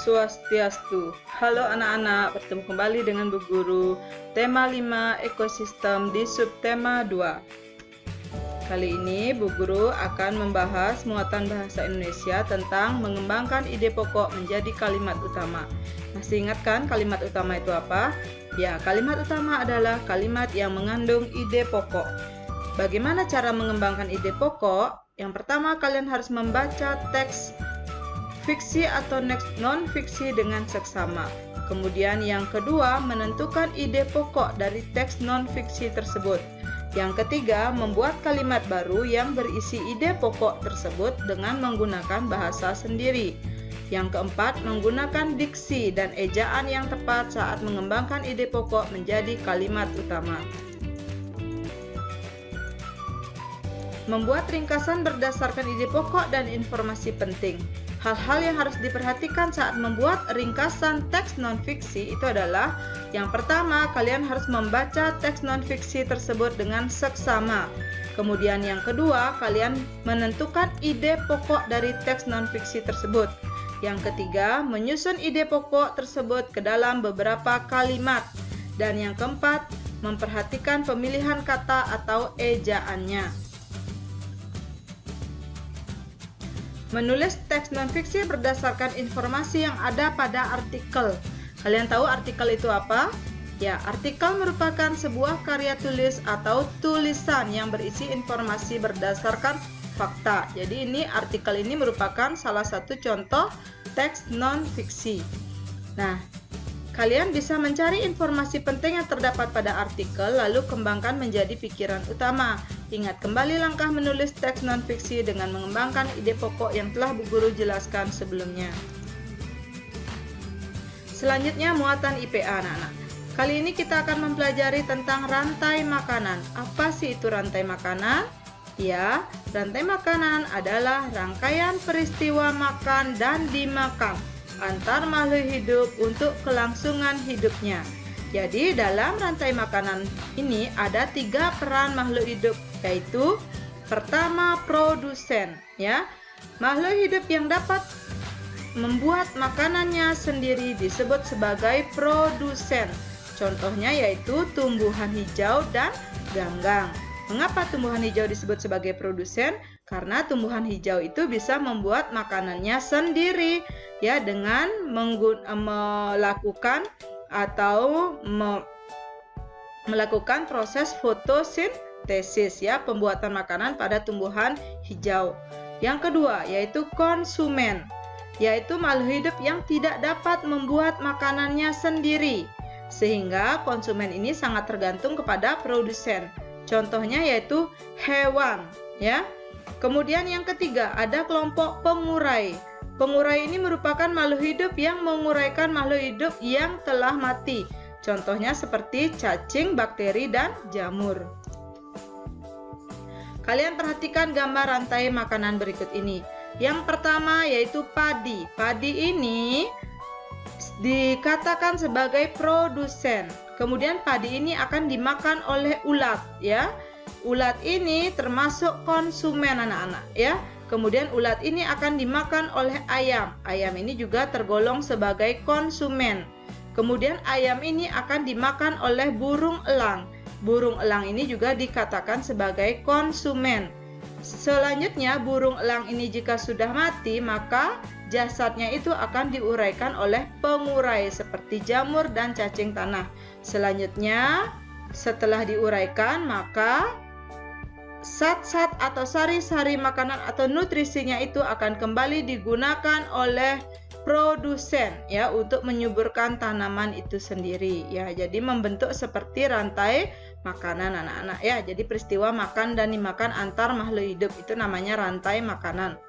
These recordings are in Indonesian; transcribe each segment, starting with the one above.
Swastiastu. Halo anak-anak, bertemu kembali dengan Bu Guru. Tema 5 ekosistem di subtema 2. Kali ini Bu Guru akan membahas muatan bahasa Indonesia tentang mengembangkan ide pokok menjadi kalimat utama. Masih ingat kan kalimat utama itu apa? Ya, kalimat utama adalah kalimat yang mengandung ide pokok. Bagaimana cara mengembangkan ide pokok? Yang pertama, kalian harus membaca teks fiksi atau non-fiksi dengan seksama. Kemudian yang kedua, menentukan ide pokok dari teks non-fiksi tersebut. Yang ketiga, membuat kalimat baru yang berisi ide pokok tersebut dengan menggunakan bahasa sendiri. Yang keempat, menggunakan diksi dan ejaan yang tepat saat mengembangkan ide pokok menjadi kalimat utama. Membuat ringkasan berdasarkan ide pokok dan informasi penting. Hal-hal yang harus diperhatikan saat membuat ringkasan teks non-fiksi itu adalah yang pertama, kalian harus membaca teks non-fiksi tersebut dengan seksama. Kemudian yang kedua, kalian menentukan ide pokok dari teks non-fiksi tersebut. Yang ketiga, menyusun ide pokok tersebut ke dalam beberapa kalimat. Dan yang keempat, memperhatikan pemilihan kata atau ejaannya. Menulis teks non-fiksi berdasarkan informasi yang ada pada artikel. Kalian tahu artikel itu apa? Ya, artikel merupakan sebuah karya tulis atau tulisan yang berisi informasi berdasarkan fakta. Jadi ini artikel ini merupakan salah satu contoh teks non-fiksi. Nah, kalian bisa mencari informasi penting yang terdapat pada artikel lalu kembangkan menjadi pikiran utama. Ingat kembali langkah menulis teks non-fiksi dengan mengembangkan ide pokok yang telah Bu Guru jelaskan sebelumnya. Selanjutnya, muatan IPA anak-anak. Kali ini kita akan mempelajari tentang rantai makanan. Apa sih itu rantai makanan? Ya, rantai makanan adalah rangkaian peristiwa makan dan dimakan antar makhluk hidup untuk kelangsungan hidupnya. Jadi dalam rantai makanan ini ada 3 peran makhluk hidup, yaitu pertama, produsen, ya. Makhluk hidup yang dapat membuat makanannya sendiri disebut sebagai produsen. Contohnya yaitu tumbuhan hijau dan ganggang. Mengapa tumbuhan hijau disebut sebagai produsen? Karena tumbuhan hijau itu bisa membuat makanannya sendiri, ya, dengan melakukan proses fotosintesis, ya, pembuatan makanan pada tumbuhan hijau. Yang kedua yaitu konsumen, yaitu makhluk hidup yang tidak dapat membuat makanannya sendiri, sehingga konsumen ini sangat tergantung kepada produsen. Contohnya yaitu hewan, ya. Kemudian yang ketiga ada kelompok pengurai. Pengurai ini merupakan makhluk hidup yang menguraikan makhluk hidup yang telah mati. Contohnya seperti cacing, bakteri, dan jamur. Kalian perhatikan gambar rantai makanan berikut ini. Yang pertama yaitu padi. Padi ini dikatakan sebagai produsen. Kemudian padi ini akan dimakan oleh ulat, ya. Ulat ini termasuk konsumen anak-anak, ya. Kemudian ulat ini akan dimakan oleh ayam. Ayam ini juga tergolong sebagai konsumen. Kemudian ayam ini akan dimakan oleh burung elang. Burung elang ini juga dikatakan sebagai konsumen. Selanjutnya, burung elang ini jika sudah mati, maka jasadnya itu akan diuraikan oleh pengurai seperti jamur dan cacing tanah. Selanjutnya, setelah diuraikan, maka zat-zat atau sari-sari makanan atau nutrisinya itu akan kembali digunakan oleh produsen, ya, untuk menyuburkan tanaman itu sendiri, ya. Jadi membentuk seperti rantai makanan anak-anak, ya. Jadi peristiwa makan dan dimakan antar makhluk hidup itu namanya rantai makanan.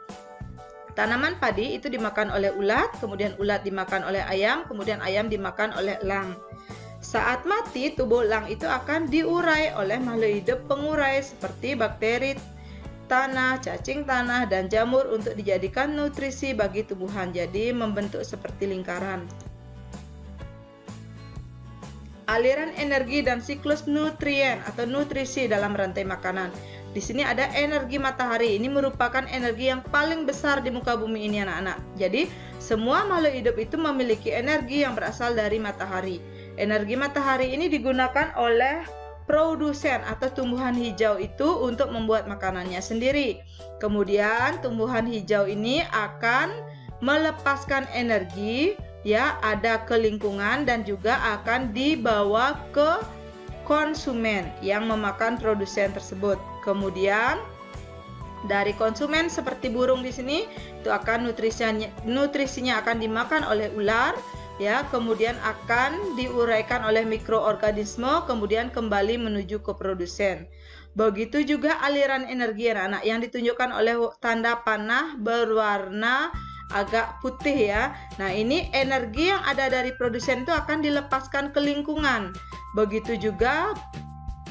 Tanaman padi itu dimakan oleh ulat, kemudian ulat dimakan oleh ayam, kemudian ayam dimakan oleh elang. Saat mati, tubuh elang itu akan diurai oleh makhluk hidup pengurai seperti bakteri tanah, cacing tanah, dan jamur untuk dijadikan nutrisi bagi tumbuhan. Jadi membentuk seperti lingkaran. Aliran energi dan siklus nutrien atau nutrisi dalam rantai makanan. Di sini ada energi matahari. Ini merupakan energi yang paling besar di muka bumi ini anak-anak. Jadi, semua makhluk hidup itu memiliki energi yang berasal dari matahari. Energi matahari ini digunakan oleh produsen atau tumbuhan hijau itu untuk membuat makanannya sendiri. Kemudian, tumbuhan hijau ini akan melepaskan energi, ya, ada ke lingkungan dan juga akan dibawa ke konsumen yang memakan produsen tersebut. Kemudian dari konsumen seperti burung di sini itu akan nutrisinya akan dimakan oleh ular, ya, kemudian akan diuraikan oleh mikroorganisme, kemudian kembali menuju ke produsen. Begitu juga aliran energi anak-anak yang ditunjukkan oleh tanda panah berwarna agak putih, ya. Nah, ini energi yang ada dari produsen itu akan dilepaskan ke lingkungan. Begitu juga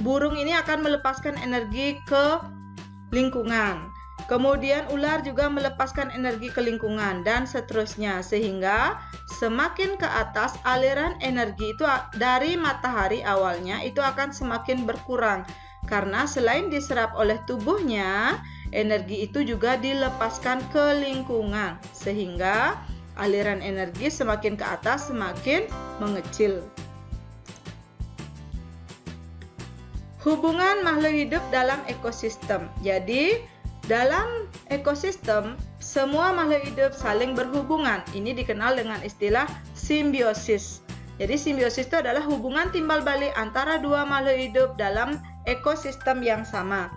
burung ini akan melepaskan energi ke lingkungan. Kemudian ular juga melepaskan energi ke lingkungan dan seterusnya, sehingga semakin ke atas aliran energi itu dari matahari awalnya itu akan semakin berkurang karena selain diserap oleh tubuhnya, energi itu juga dilepaskan ke lingkungan sehingga aliran energi semakin ke atas semakin mengecil. Hubungan makhluk hidup dalam ekosistem. Jadi, dalam ekosistem, semua makhluk hidup saling berhubungan. Ini dikenal dengan istilah simbiosis. Jadi, simbiosis itu adalah hubungan timbal balik antara dua makhluk hidup dalam ekosistem yang sama.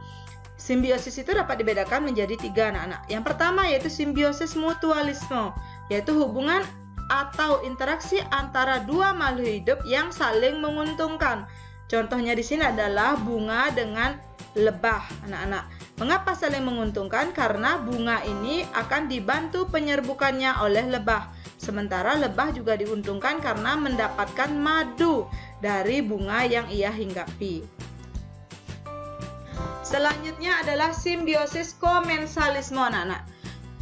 Simbiosis itu dapat dibedakan menjadi 3 anak-anak. Yang pertama yaitu simbiosis mutualisme, yaitu hubungan atau interaksi antara dua makhluk hidup yang saling menguntungkan. Contohnya di sini adalah bunga dengan lebah, anak-anak. Mengapa saling menguntungkan? Karena bunga ini akan dibantu penyerbukannya oleh lebah. Sementara lebah juga diuntungkan karena mendapatkan madu dari bunga yang ia hinggapi. Selanjutnya adalah simbiosis komensalisme, anak-anak.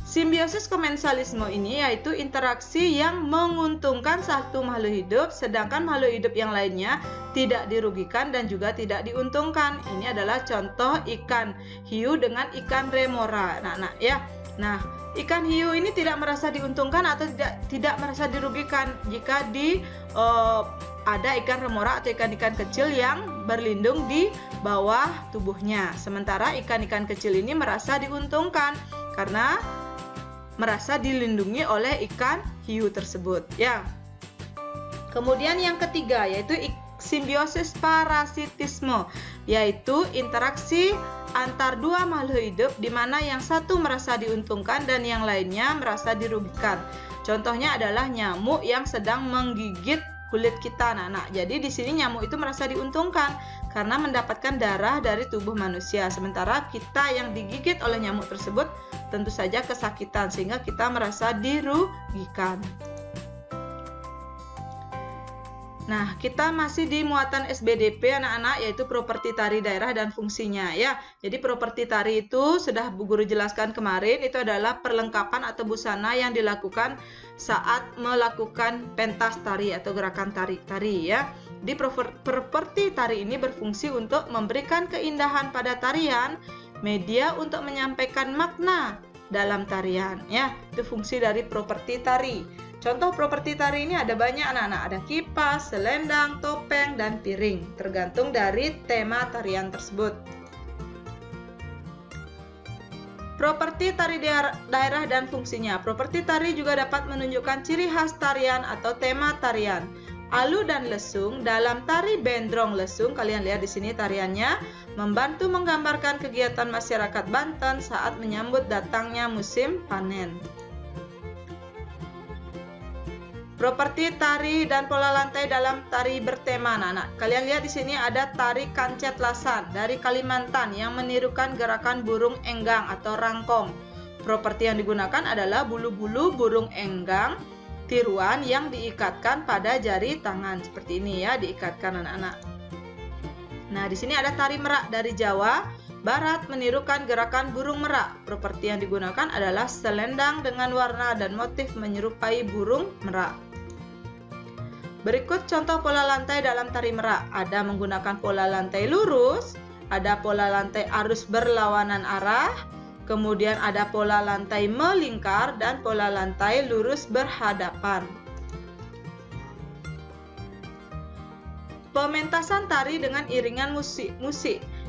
Simbiosis komensalisme ini yaitu interaksi yang menguntungkan satu makhluk hidup, sedangkan makhluk hidup yang lainnya tidak dirugikan dan juga tidak diuntungkan. Ini adalah contoh ikan hiu dengan ikan remora, anak-anak, ya. Nah, ikan hiu ini tidak merasa diuntungkan atau tidak merasa dirugikan jika ada ikan remora atau ikan-ikan kecil yang berlindung di bawah tubuhnya. Sementara ikan-ikan kecil ini merasa diuntungkan karena merasa dilindungi oleh ikan hiu tersebut, ya. Kemudian yang ketiga yaitu simbiosis parasitisme, yaitu interaksi antar dua makhluk hidup di mana yang satu merasa diuntungkan dan yang lainnya merasa dirugikan. Contohnya adalah nyamuk yang sedang menggigit kulit kita, anak-anak. Jadi di sini nyamuk itu merasa diuntungkan karena mendapatkan darah dari tubuh manusia. Sementara kita yang digigit oleh nyamuk tersebut tentu saja kesakitan sehingga kita merasa dirugikan. Nah, kita masih di muatan SBDP, anak-anak, yaitu properti tari daerah dan fungsinya, ya. Jadi properti tari itu sudah Bu Guru jelaskan kemarin, itu adalah perlengkapan atau busana yang dilakukan saat melakukan pentas tari atau gerakan tari, ya. Di properti tari ini berfungsi untuk memberikan keindahan pada tarian, media untuk menyampaikan makna dalam tarian, ya. Itu fungsi dari properti tari. Contoh properti tari ini ada banyak, anak-anak. Ada kipas, selendang, topeng, dan piring, tergantung dari tema tarian tersebut. Properti tari daerah dan fungsinya. Properti tari juga dapat menunjukkan ciri khas tarian atau tema tarian. Alu dan lesung. Dalam tari Bendrong Lesung, kalian lihat di sini tariannya membantu menggambarkan kegiatan masyarakat Banten saat menyambut datangnya musim panen. Properti tari dan pola lantai dalam tari bertema, anak-anak. Kalian lihat di sini ada tari kancet lasan dari Kalimantan yang menirukan gerakan burung enggang atau rangkong. Properti yang digunakan adalah bulu-bulu burung enggang tiruan yang diikatkan pada jari tangan seperti ini, ya, diikatkan, anak-anak. Nah, di sini ada tari merak dari Jawa Barat menirukan gerakan burung merak. Properti yang digunakan adalah selendang dengan warna dan motif menyerupai burung merak. Berikut contoh pola lantai dalam tari merak. Ada menggunakan pola lantai lurus, ada pola lantai arus berlawanan arah, kemudian ada pola lantai melingkar, dan pola lantai lurus berhadapan. Pementasan tari dengan iringan musik.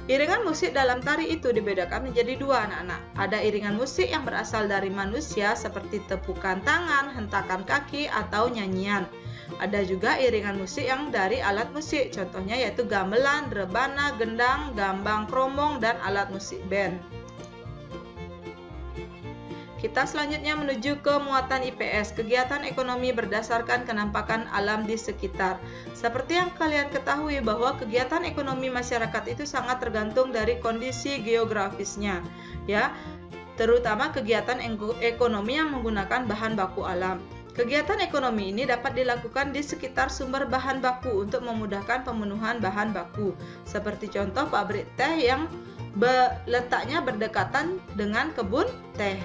Iringan musik dalam tari itu dibedakan menjadi dua, anak-anak. Ada iringan musik yang berasal dari manusia seperti tepukan tangan, hentakan kaki, atau nyanyian. Ada juga iringan musik yang dari alat musik, contohnya yaitu gamelan, rebana, gendang, gambang kromong, dan alat musik band. Kita selanjutnya menuju ke muatan IPS, kegiatan ekonomi berdasarkan kenampakan alam di sekitar. Seperti yang kalian ketahui bahwa kegiatan ekonomi masyarakat itu sangat tergantung dari kondisi geografisnya, ya, terutama kegiatan ekonomi yang menggunakan bahan baku alam. Kegiatan ekonomi ini dapat dilakukan di sekitar sumber bahan baku untuk memudahkan pemenuhan bahan baku, seperti contoh pabrik teh yang letaknya berdekatan dengan kebun teh.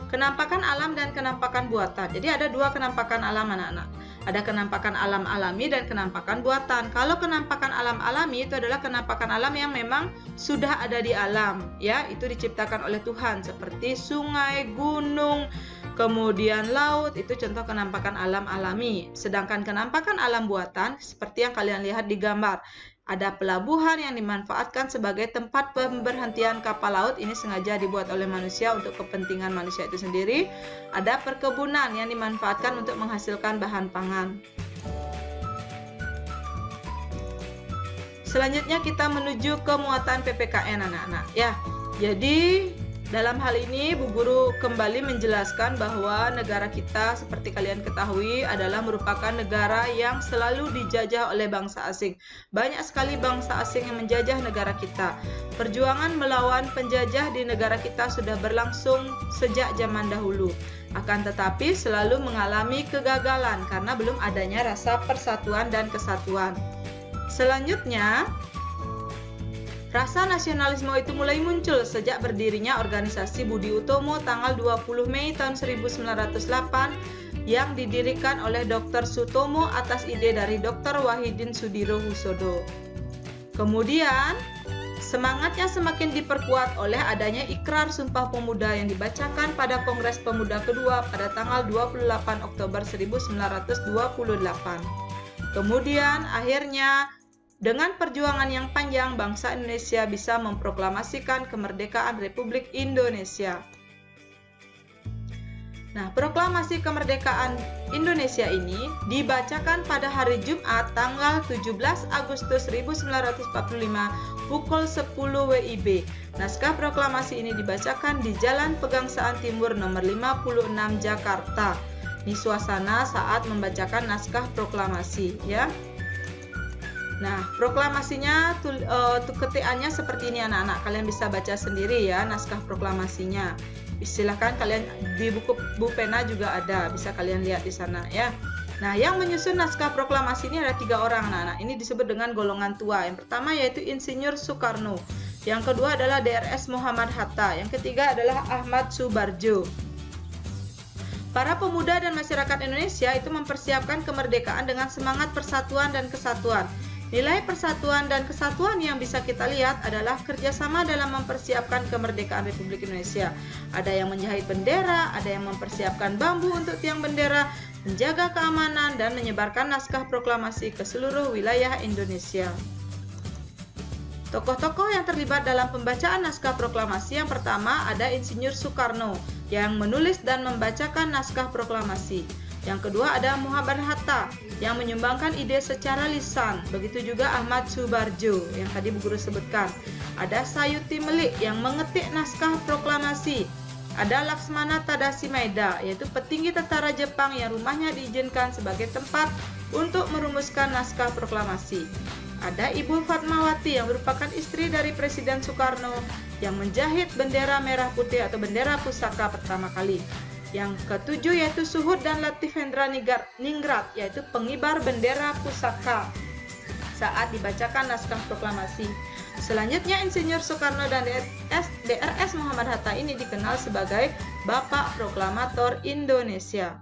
Kenampakan alam dan kenampakan buatan. Jadi ada dua kenampakan alam, anak-anak. Ada kenampakan alam alami dan kenampakan buatan. Kalau kenampakan alam alami itu adalah kenampakan alam yang memang sudah ada di alam, ya, itu diciptakan oleh Tuhan, seperti sungai, gunung, kemudian laut, itu contoh kenampakan alam alami. Sedangkan kenampakan alam buatan seperti yang kalian lihat di gambar. Ada pelabuhan yang dimanfaatkan sebagai tempat pemberhentian kapal laut, ini sengaja dibuat oleh manusia untuk kepentingan manusia itu sendiri. Ada perkebunan yang dimanfaatkan untuk menghasilkan bahan pangan. Selanjutnya kita menuju ke muatan PPKN, anak-anak, ya. Jadi dalam hal ini Bu Guru kembali menjelaskan bahwa negara kita seperti kalian ketahui adalah merupakan negara yang selalu dijajah oleh bangsa asing. Banyak sekali bangsa asing yang menjajah negara kita. Perjuangan melawan penjajah di negara kita sudah berlangsung sejak zaman dahulu. Akan tetapi selalu mengalami kegagalan karena belum adanya rasa persatuan dan kesatuan. Selanjutnya, rasa nasionalisme itu mulai muncul sejak berdirinya organisasi Budi Utomo tanggal 20 Mei tahun 1908 yang didirikan oleh Dr. Sutomo atas ide dari Dr. Wahidin Sudirohusodo. Kemudian, semangatnya semakin diperkuat oleh adanya Ikrar Sumpah Pemuda yang dibacakan pada Kongres Pemuda kedua pada tanggal 28 Oktober 1928. Kemudian, akhirnya dengan perjuangan yang panjang, bangsa Indonesia bisa memproklamasikan kemerdekaan Republik Indonesia. Nah, proklamasi kemerdekaan Indonesia ini dibacakan pada hari Jumat tanggal 17 Agustus 1945 pukul 10 WIB. Naskah proklamasi ini dibacakan di Jalan Pegangsaan Timur nomor 56 Jakarta. Ini suasana saat membacakan naskah proklamasi, ya. Nah, proklamasinya ketikannya seperti ini, anak-anak. Kalian bisa baca sendiri ya naskah proklamasinya. Silahkan kalian di buku pena juga ada, bisa kalian lihat di sana ya. Nah, yang menyusun naskah proklamasi ini ada 3 orang, anak-anak. Ini disebut dengan golongan tua. Yang pertama yaitu Insinyur Soekarno. Yang kedua adalah DRS Muhammad Hatta. Yang ketiga adalah Ahmad Subarjo. Para pemuda dan masyarakat Indonesia itu mempersiapkan kemerdekaan dengan semangat persatuan dan kesatuan. Nilai persatuan dan kesatuan yang bisa kita lihat adalah kerjasama dalam mempersiapkan kemerdekaan Republik Indonesia. Ada yang menjahit bendera, ada yang mempersiapkan bambu untuk tiang bendera, menjaga keamanan, dan menyebarkan naskah proklamasi ke seluruh wilayah Indonesia. Tokoh-tokoh yang terlibat dalam pembacaan naskah proklamasi yang pertama ada Insinyur Soekarno yang menulis dan membacakan naskah proklamasi. Yang kedua ada Muhammad Hatta yang menyumbangkan ide secara lisan. Begitu juga Ahmad Subarjo yang tadi Bu Guru sebutkan. Ada Sayuti Melik yang mengetik naskah proklamasi. Ada Laksmana Tadashi Maeda yaitu petinggi tentara Jepang yang rumahnya diizinkan sebagai tempat untuk merumuskan naskah proklamasi. Ada Ibu Fatmawati yang merupakan istri dari Presiden Soekarno yang menjahit bendera merah putih atau bendera pusaka pertama kali. Yang ketujuh yaitu Suhud dan Latif Hendra Ningrat yaitu pengibar bendera pusaka saat dibacakan naskah proklamasi. Selanjutnya Insinyur Soekarno dan DRS Muhammad Hatta ini dikenal sebagai Bapak Proklamator Indonesia.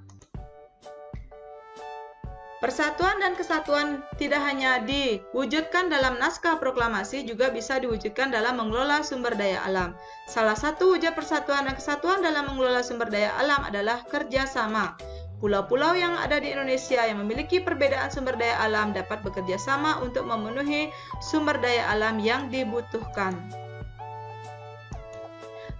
Persatuan dan kesatuan tidak hanya diwujudkan dalam naskah proklamasi, juga bisa diwujudkan dalam mengelola sumber daya alam. Salah satu wujud persatuan dan kesatuan dalam mengelola sumber daya alam adalah kerjasama. Pulau-pulau yang ada di Indonesia yang memiliki perbedaan sumber daya alam dapat bekerja sama untuk memenuhi sumber daya alam yang dibutuhkan.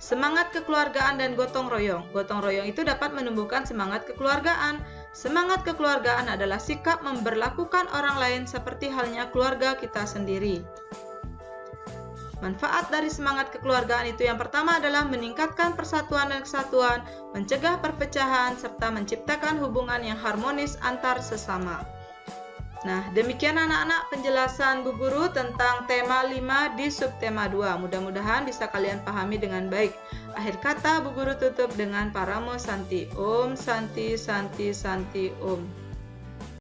Semangat kekeluargaan dan gotong royong. Gotong royong itu dapat menumbuhkan semangat kekeluargaan. Semangat kekeluargaan adalah sikap memperlakukan orang lain seperti halnya keluarga kita sendiri. Manfaat dari semangat kekeluargaan itu yang pertama adalah meningkatkan persatuan dan kesatuan, mencegah perpecahan, serta menciptakan hubungan yang harmonis antar sesama. Nah, demikian anak-anak penjelasan Bu Guru tentang tema 5 di subtema 2. Mudah-mudahan bisa kalian pahami dengan baik. Akhir kata Bu Guru tutup dengan Paramo Santi. Om Santi Santi Santi Om.